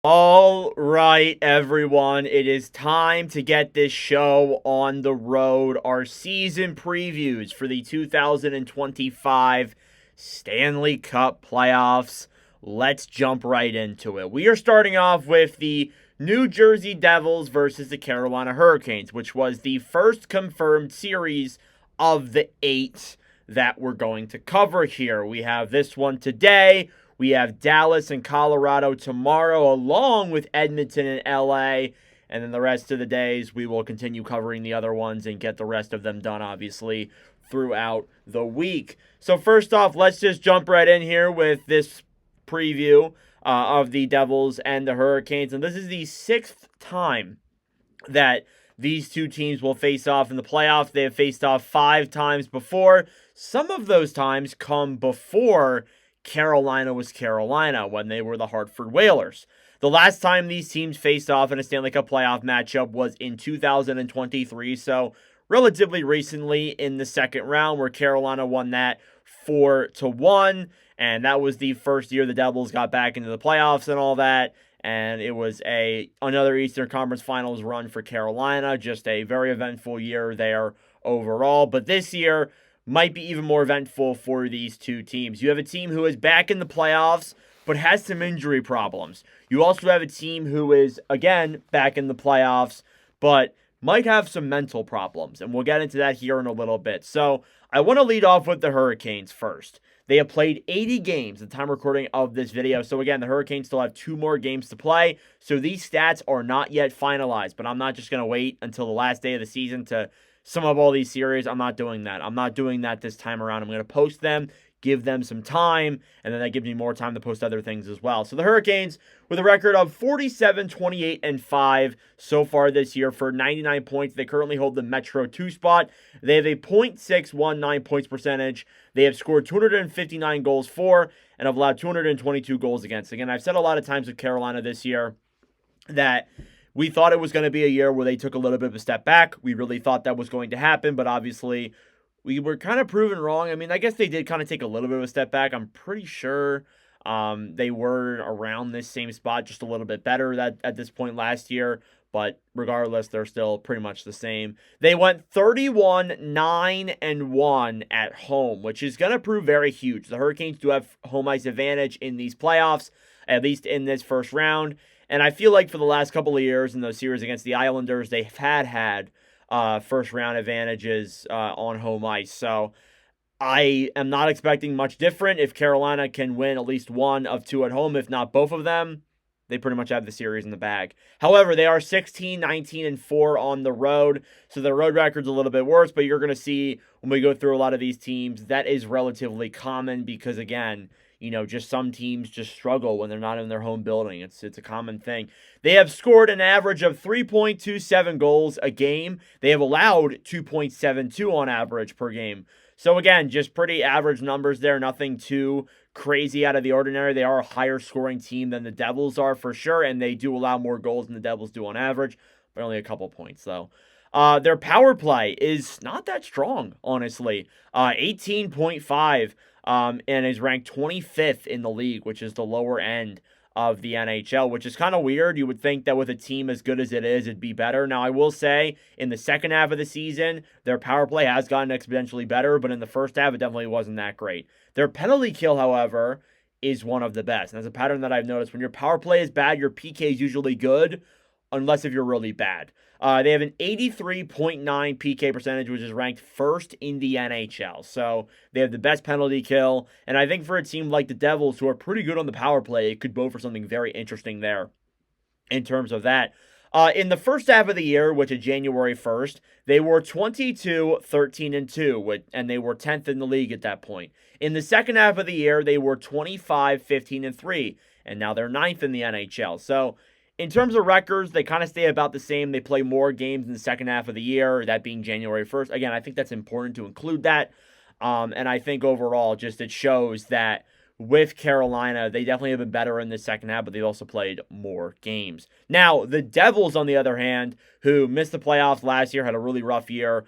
All right, everyone, it is time to get this show on the road. Our season previews for the 2025 Stanley Cup playoffs. Let's jump right into it. We are starting off with the New Jersey Devils versus the Carolina Hurricanes, which was the first confirmed series of the 8 that we're going to cover here. We have this one today. We have Dallas and Colorado tomorrow, along with Edmonton and LA. And then the rest of the days, we will continue covering the other ones and get the rest of them done, obviously, throughout the week. So, first off, let's just jump right in here with this preview of the Devils and the Hurricanes. And this is the 6th time that these two teams will face off in the playoffs. They have faced off 5 times before. Some of those times come before Carolina was Carolina when they were the Hartford Whalers. The last time these teams faced off in a Stanley Cup playoff matchup was in 2023, so relatively recently in the second round where Carolina won that 4-1, and that was the first year the Devils got back into the playoffs and all that, and it was another Eastern Conference Finals run for Carolina, just a very eventful year there overall. But this year might be even more eventful for these two teams. You have a team who is back in the playoffs, but has some injury problems. You also have a team who is, again, back in the playoffs, but might have some mental problems. And we'll get into that here in a little bit. So I want to lead off with the Hurricanes first. They have played 80 games at the time recording of this video. So again, the Hurricanes still have 2 more games to play. So these stats are not yet finalized, but I'm not just going to wait until the last day of the season to sum up all these series. I'm not doing that. I'm not doing that this time around. I'm going to post them, give them some time, and then that gives me more time to post other things as well. So the Hurricanes, with a record of 47, 28, and 5 so far this year for 99 points, they currently hold the Metro 2 spot. They have a .619 points percentage. They have scored 259 goals for and have allowed 222 goals against. Again, I've said a lot of times with Carolina this year that we thought it was going to be a year where they took a little bit of a step back. We really thought that was going to happen, but obviously we were kind of proven wrong. I mean, I guess they did kind of take a little bit of a step back. I'm pretty sure they were around this same spot, just a little bit better at this point last year. But regardless, they're still pretty much the same. They went 31-9-1 at home, which is going to prove very huge. The Hurricanes do have home ice advantage in these playoffs, at least in this first round. And I feel like for the last couple of years in those series against the Islanders, they've had first round advantages on home ice. So I am not expecting much different. If Carolina can win at least one of 2 at home, if not both of them, they pretty much have the series in the bag. However, they are 16, 19, and 4 on the road. So the road record's a little bit worse, but you're going to see when we go through a lot of these teams, that is relatively common because, again, just some teams just struggle when they're not in their home building. It's a common thing. They have scored an average of 3.27 goals a game. They have allowed 2.72 on average per game. So again, just pretty average numbers there. Nothing too crazy out of the ordinary. They are a higher scoring team than the Devils are for sure, and they do allow more goals than the Devils do on average, but only a couple points though. Their power play is not that strong, honestly. 18.5. And is ranked 25th in the league, which is the lower end of the NHL, which is kind of weird. You would think that with a team as good as it is, it'd be better. Now, I will say, in the second half of the season, their power play has gotten exponentially better, but in the first half, it definitely wasn't that great. Their penalty kill, however, is one of the best. And that's a pattern that I've noticed. When your power play is bad, your PK is usually good, unless if you're really bad. They have an 83.9 PK percentage, which is ranked first in the NHL. So they have the best penalty kill. And I think for a team like the Devils, who are pretty good on the power play, it could bode for something very interesting there in terms of that. In the first half of the year, which is January 1st, they were 22, 13, and 2, and they were 10th in the league at that point. In the second half of the year, they were 25, 15, and 3, and now they're 9th in the NHL. So in terms of records, they kind of stay about the same. They play more games in the second half of the year, that being January 1st. Again, I think that's important to include that. And I think overall, just it shows that with Carolina. They definitely have been better in the second half, but they've also played more games. Now, the Devils, on the other hand, who missed the playoffs last year, had a really rough year.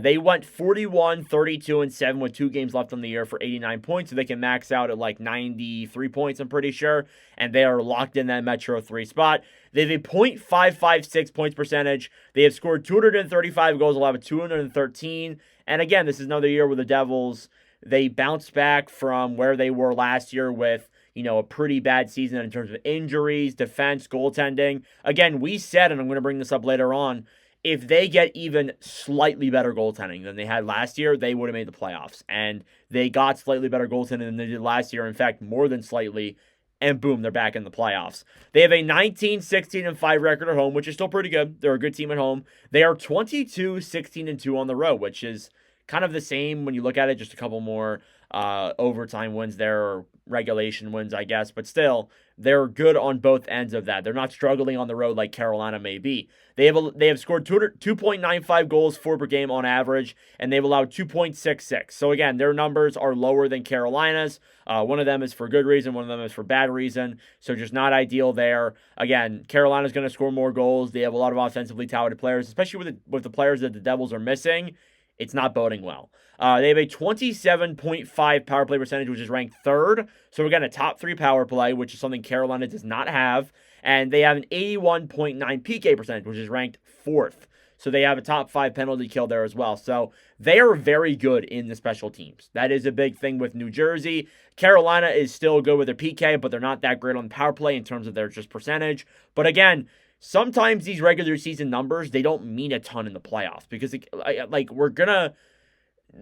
They went 41, 32, and 7 with 2 games left on the year for 89 points, so they can max out at like 93 points, I'm pretty sure, and they are locked in that Metro 3 spot. They have a .556 points percentage. They have scored 235 goals, allowed 213, and again, this is another year where the Devils, they bounced back from where they were last year with, a pretty bad season in terms of injuries, defense, goaltending. Again, we said, and I'm going to bring this up later on, if they get even slightly better goaltending than they had last year, they would have made the playoffs. And they got slightly better goaltending than they did last year. In fact, more than slightly. And boom, they're back in the playoffs. They have a 19, 16, and 5 record at home, which is still pretty good. They're a good team at home. They are 22, 16, and 2 on the road, which is kind of the same when you look at it, just a couple more overtime wins there, or regulation wins, I guess. But still, they're good on both ends of that. They're not struggling on the road like Carolina may be. They have scored 2.95 goals per game on average, and they've allowed 2.66. So again, their numbers are lower than Carolina's. One of them is for good reason, one of them is for bad reason. So just not ideal there. Again, Carolina's going to score more goals. They have a lot of offensively talented players, especially with the players that the Devils are missing. It's not boding well. They have a 27.5 power play percentage, which is ranked 3rd. So we're getting a top 3 power play, which is something Carolina does not have. And they have an 81.9 PK percentage, which is ranked 4th. So they have a top 5 penalty kill there as well. So they are very good in the special teams. That is a big thing with New Jersey. Carolina is still good with their PK, but they're not that great on the power play in terms of their just percentage. But again, sometimes these regular season numbers, they don't mean a ton in the playoffs because,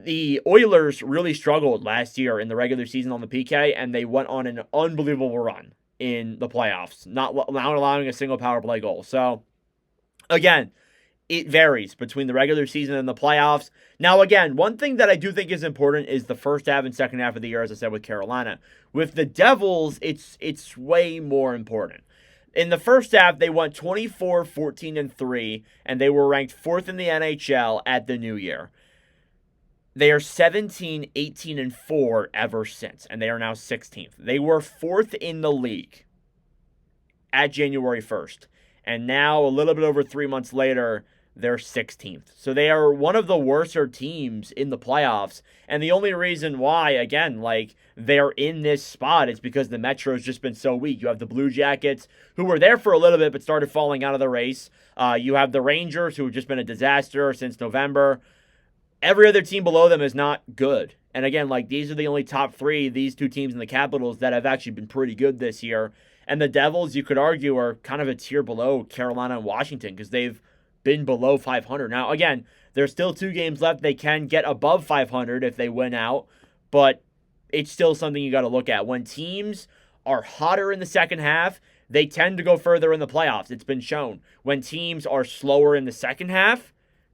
the Oilers really struggled last year in the regular season on the PK, and they went on an unbelievable run in the playoffs, not allowing a single power play goal. So, again, it varies between the regular season and the playoffs. Now, again, one thing that I do think is important is the first half and second half of the year, as I said, with Carolina. With the Devils, it's way more important. In the first half, they went 24, 14, and 3, and they were ranked 4th in the NHL at the new year. They are 17, 18, and 4 ever since, and they are now 16th. They were 4th in the league at January 1st, and now, a little bit over 3 months later, they're 16th. So they are one of the worser teams in the playoffs, and the only reason why, again, they're in this spot is because the Metro's just been so weak. You have the Blue Jackets, who were there for a little bit but started falling out of the race. You have the Rangers, who have just been a disaster since November. Every other team below them is not good. And again, these are the only top 3, these 2 teams in the Capitals, that have actually been pretty good this year. And the Devils, you could argue, are kind of a tier below Carolina and Washington because they've been below 500. Now, again, there's still 2 games left. They can get above 500 if they win out, but it's still something you got to look at. When teams are hotter in the second half, they tend to go further in the playoffs. It's been shown. When teams are slower in the second half,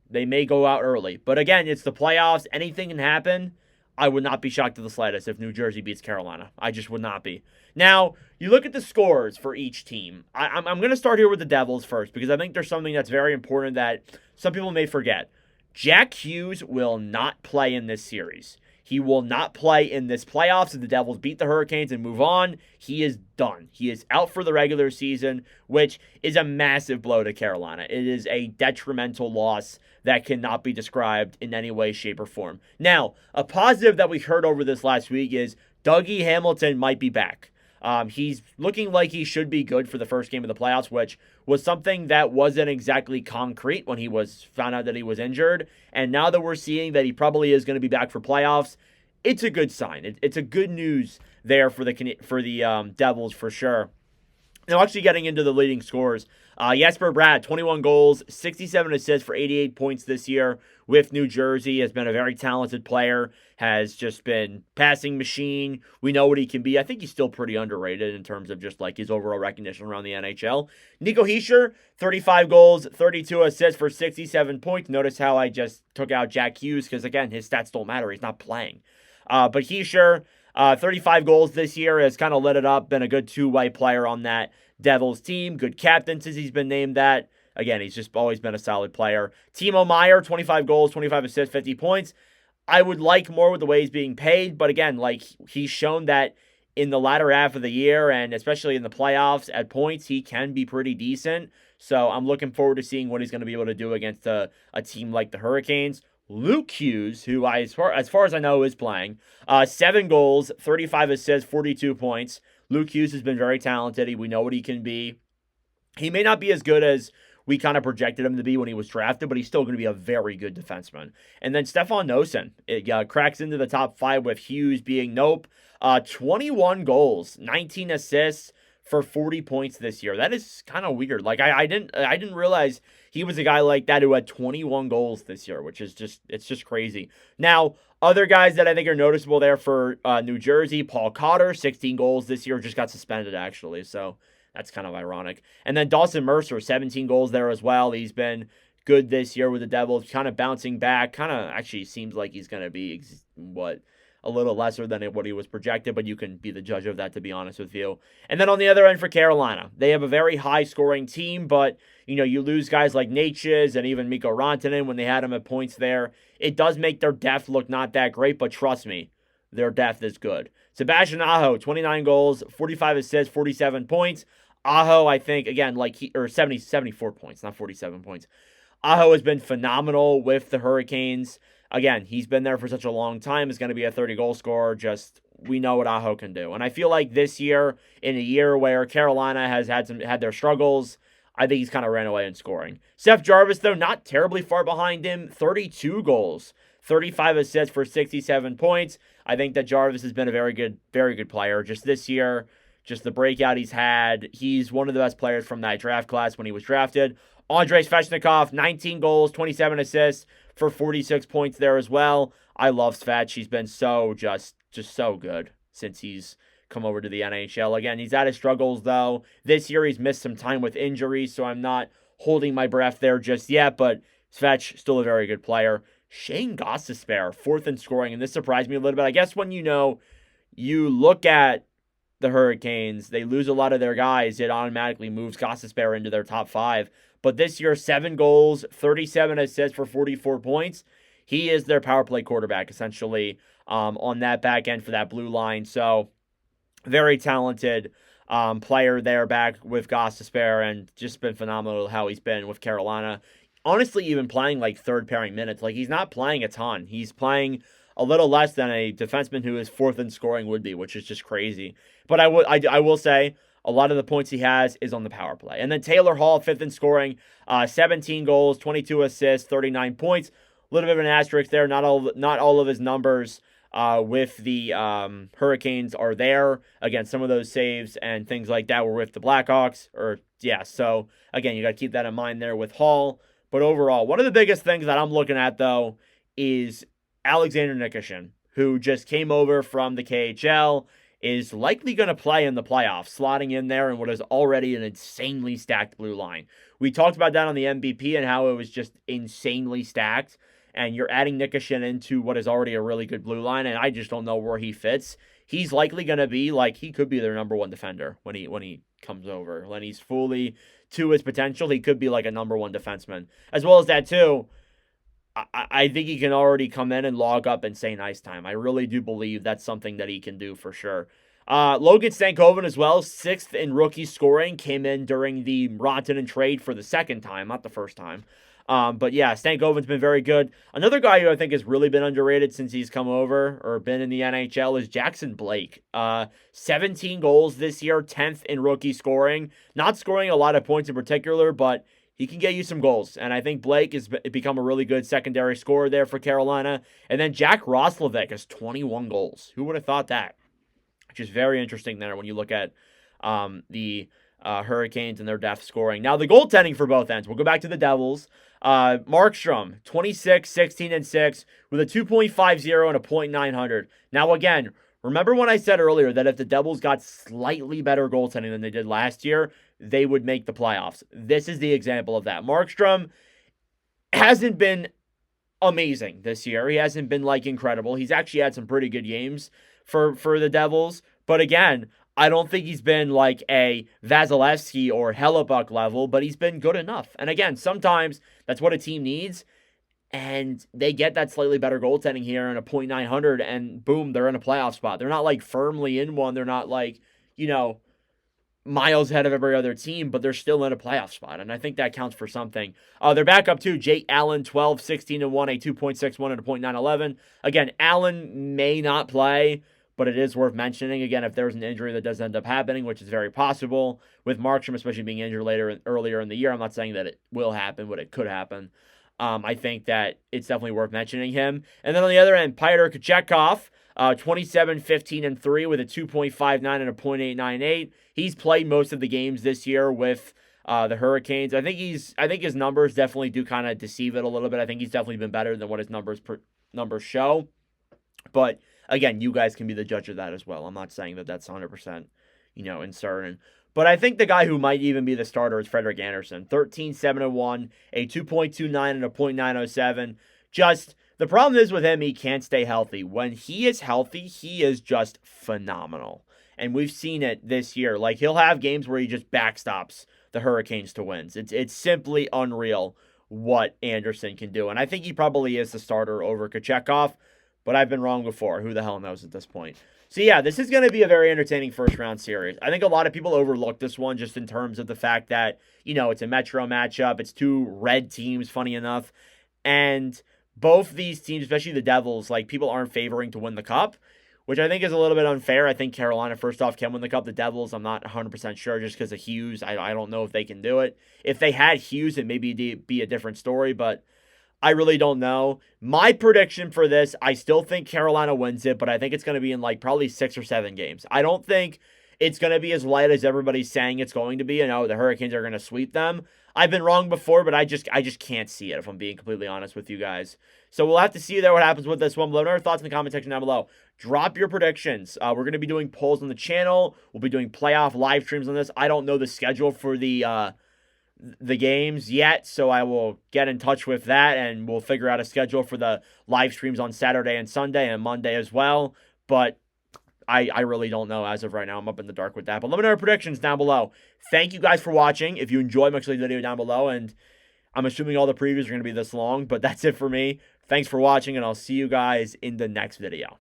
they may go out early. But again, it's the playoffs. Anything can happen. I would not be shocked to the slightest if New Jersey beats Carolina. I just would not be. Now, you look at the scores for each team. I'm going to start here with the Devils first because I think there's something that's very important that some people may forget. Jack Hughes will not play in this series. He will not play in this playoffs if the Devils beat the Hurricanes and move on. He is done. He is out for the regular season, which is a massive blow to Carolina. It is a detrimental loss that cannot be described in any way, shape, or form. Now, a positive that we heard over this last week is Dougie Hamilton might be back. He's looking like he should be good for the first game of the playoffs, which was something that wasn't exactly concrete when he was found out that he was injured. And now that we're seeing that he probably is going to be back for playoffs, it's a good sign. It's a good news there for the Devils for sure. Now, actually getting into the leading scores, Jesper Bratt, 21 goals, 67 assists for 88 points this year with New Jersey, has been a very talented player, has just been passing machine. We know what he can be. I think he's still pretty underrated in terms of just his overall recognition around the NHL. Nico Hischier, 35 goals, 32 assists for 67 points. Notice how I just took out Jack Hughes because, again, his stats don't matter. He's not playing. But Hischier, 35 goals this year, has kind of lit it up, been a good two-way player on that Devils team, good captain since he's been named that. Again, he's just always been a solid player. Timo Meier, 25 goals, 25 assists, 50 points. I would like more with the way he's being paid, but again, he's shown that in the latter half of the year, and especially in the playoffs at points, he can be pretty decent. So I'm looking forward to seeing what he's going to be able to do against a team like the Hurricanes. Luke Hughes, who as far as I know is playing, 7 goals, 35 assists, 42 points. Luke Hughes has been very talented. We know what he can be. He may not be as good as we kind of projected him to be when he was drafted, but he's still going to be a very good defenseman. And then Stefan Noesen, it cracks into the top 5 with Hughes being 21 goals, 19 assists for 40 points this year. That is kind of weird. Like I didn't realize he was a guy like that who had 21 goals this year, which is just crazy. Now, other guys that I think are noticeable there for New Jersey, Paul Cotter, 16 goals this year, just got suspended actually. So that's kind of ironic. And then Dawson Mercer, 17 goals there as well. He's been good this year with the Devils, kind of bouncing back. Kind of actually seems like he's going to be, a little lesser than what he was projected, but you can be the judge of that, to be honest with you. And then on the other end for Carolina, they have a very high-scoring team, but, you lose guys like Natchez and even Mikko Rantanen when they had him at points there. It does make their depth look not that great, but trust me, their depth is good. Sebastian Aho, 29 goals, 45 assists, 47 points. Aho, I think, again, 74 points, not 47 points. Aho has been phenomenal with the Hurricanes. Again, he's been there for such a long time. He's going to be a 30-goal scorer. We know what Aho can do. And I feel like this year, in a year where Carolina has had their struggles, I think he's kind of ran away in scoring. Seth Jarvis, though, not terribly far behind him. 32 goals, 35 assists for 67 points. I think that Jarvis has been a very good player. Just this year, just the breakout he's had. He's one of the best players from that draft class when he was drafted. Andrei Svechnikov, 19 goals, 27 assists for 46 points there as well. I love Svech. He's been just so good since he's come over to the NHL. Again, he's had his struggles, though. This year, he's missed some time with injuries, so I'm not holding my breath there just yet, but Svech, still a very good player. Shane Gostisbehere, 4th in scoring, and this surprised me a little bit. I guess when you look at the Hurricanes, they lose a lot of their guys, it automatically moves Gostisbehere into their top 5. But this year, 7 goals, 37 assists for 44 points. He is their power play quarterback, essentially, on that back end for that blue line. So, very talented player there back with Gostisbehere, and just been phenomenal how he's been with Carolina. Honestly, even playing like third pairing minutes. Like, he's not playing a ton. He's playing a little less than a defenseman who is 4th in scoring would be, which is just crazy. But I will say, a lot of the points he has is on the power play. And then Taylor Hall, 5th in scoring, 17 goals, 22 assists, 39 points. A little bit of an asterisk there. Not all of his numbers with the Hurricanes are there. Again, some of those saves and things like that were with the Blackhawks. So again, you got to keep that in mind there with Hall. But overall, one of the biggest things that I'm looking at, though, is Alexander Nikishin, who just came over from the KHL, is likely going to play in the playoffs, slotting in there in what is already an insanely stacked blue line. We talked about that on the MVP and how it was just insanely stacked, and you're adding Nikishin into what is already a really good blue line, and I just don't know where he fits. He's likely going to be, he could be their number 1 defender when he comes over. When he's fully to his potential, he could be like a number 1 defenseman. As well as that, too, I think he can already come in and log up and say nice time. I really do believe that's something that he can do for sure. Logan Stankoven as well, 6th in rookie scoring, came in during the Rantanen trade for the second time, not the first time. But yeah, Stankoven's been very good. Another guy who I think has really been underrated since he's come over or been in the NHL is Jackson Blake. 17 goals this year, 10th in rookie scoring. Not scoring a lot of points in particular, but he can get you some goals. And I think Blake has become a really good secondary scorer there for Carolina. And then Jack Roslovic has 21 goals. Who would have thought that? Which is very interesting there when you look at the Hurricanes and their depth scoring. Now, the goaltending for both ends. We'll go back to the Devils. Markstrom, 26, 16, and 6 with a 2.50 and a .900. Now, again, remember when I said earlier that if the Devils got slightly better goaltending than they did last year, they would make the playoffs. This is the example of that. Markstrom hasn't been amazing this year. He hasn't been incredible. He's actually had some pretty good games for the Devils. But again, I don't think he's been like a Vasilevsky or Hellebuck level, but he's been good enough. And again, sometimes that's what a team needs. and they get that slightly better goaltending here and a .900, and boom, they're in a playoff spot. They're not like firmly in one. They're not like, miles ahead of every other team, but they're still in a playoff spot, and I think that counts for something. They're back up to Jake Allen, 12, 16-1, a 2.61 and a .911. Again, Allen may not play, but it is worth mentioning. Again, if there's an injury that does end up happening, which is very possible, with Markstrom especially being injured earlier in the year, I'm not saying that it will happen, but it could happen. I think that it's definitely worth mentioning him. And then on the other end, Pyotr Kochetkov, 27, 15, and 3 with a 2.59 and a .898. He's played most of the games this year with the Hurricanes. I think his numbers definitely do kind of deceive it a little bit. I think he's definitely been better than what his numbers show. But again, you guys can be the judge of that as well. I'm not saying that that's 100%, in certain. But I think the guy who might even be the starter is Frederik Andersen. 13, 7-1, a 2.29 and a .907. Just, the problem is with him, he can't stay healthy. When he is healthy, he is just phenomenal. And we've seen it this year. Like, he'll have games where he just backstops the Hurricanes to wins. It's simply unreal what Andersen can do. And I think he probably is the starter over Kochetkov, but I've been wrong before. Who the hell knows at this point? So yeah, this is going to be a very entertaining first round series. I think a lot of people overlook this one just in terms of the fact that, it's a Metro matchup. It's two red teams, funny enough. And both these teams, especially the Devils, like, people aren't favoring to win the Cup, which I think is a little bit unfair. I think Carolina, first off, can win the Cup. The Devils, I'm not 100% sure just because of Hughes. I don't know if they can do it. If they had Hughes, it maybe be a different story, but I really don't know. My prediction for this, I still think Carolina wins it, but I think it's going to be in probably 6 or 7 games. I don't think it's going to be as light as everybody's saying it's going to be. The Hurricanes are going to sweep them. I've been wrong before, but I just can't see it, if I'm being completely honest with you guys. So we'll have to see there what happens with this one. Let me know your thoughts in the comment section down below. Drop your predictions. We're going to be doing polls on the channel. We'll be doing playoff live streams on this. I don't know the schedule for the games yet, so I will get in touch with that, and we'll figure out a schedule for the live streams on Saturday and Sunday and Monday as well. But I really don't know as of right now. I'm up in the dark with that. But let me know your predictions down below. Thank you guys for watching. If you enjoyed, make sure you leave the video down below. And I'm assuming all the previews are going to be this long, but that's it for me. Thanks for watching, and I'll see you guys in the next video.